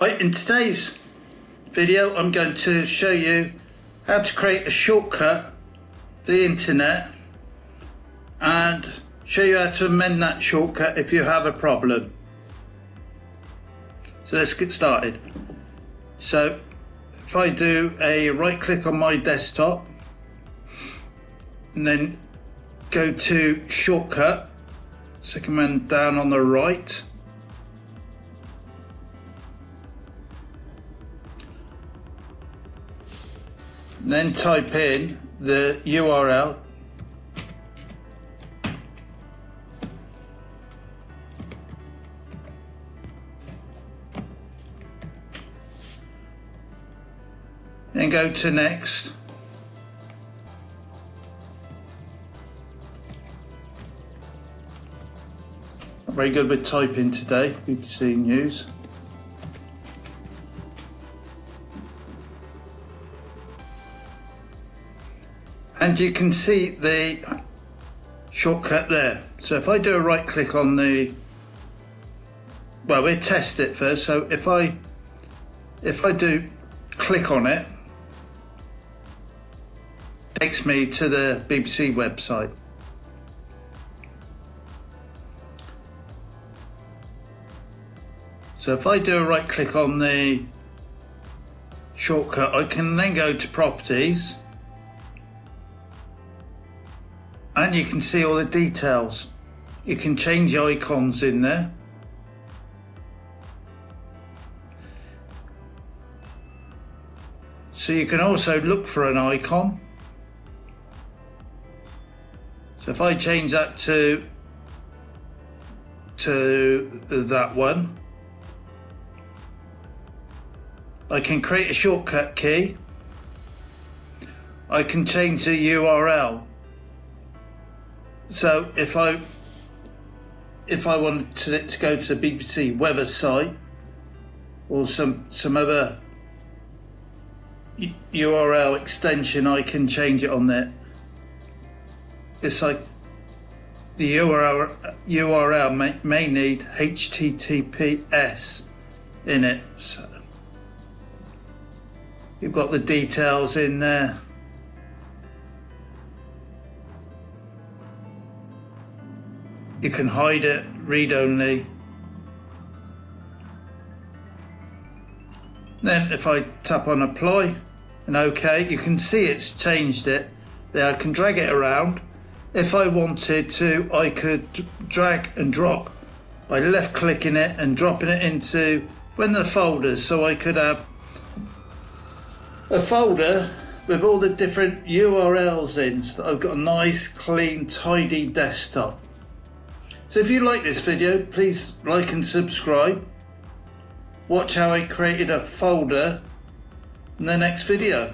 Right, in today's video I'm going to show you how to create a shortcut for the internet and show you how to amend that shortcut if you have a problem. So let's get started. So if I do a right click on my desktop and then go to shortcut, second one down on the right, then type in the URL and go to next. Not very good with typing today, BBC News. And you can see the shortcut there. So if I do a right click on the, well, we'll test it first. So if I do click on it, it takes me to the BBC website. So if I do a right click on the shortcut, I can then go to properties. And you can see all the details. You can change the icons in there. So you can also look for an icon. So if I change that to that one, I can create a shortcut key. I can change the URL. So if I wanted it to go to the BBC weather site or some other URL extension, I can change it on there. It's like the URL may need HTTPS in it. So you've got the details in there. You can hide it, read only. Then if I tap on apply and OK, you can see it's changed it. There, I can drag it around. If I wanted to, I could drag and drop by left clicking it and dropping it into one of the folders. So I could have a folder with all the different URLs in, so that I've got a nice, clean, tidy desktop. So if you like this video, please like and subscribe. Watch how I created a folder in the next video.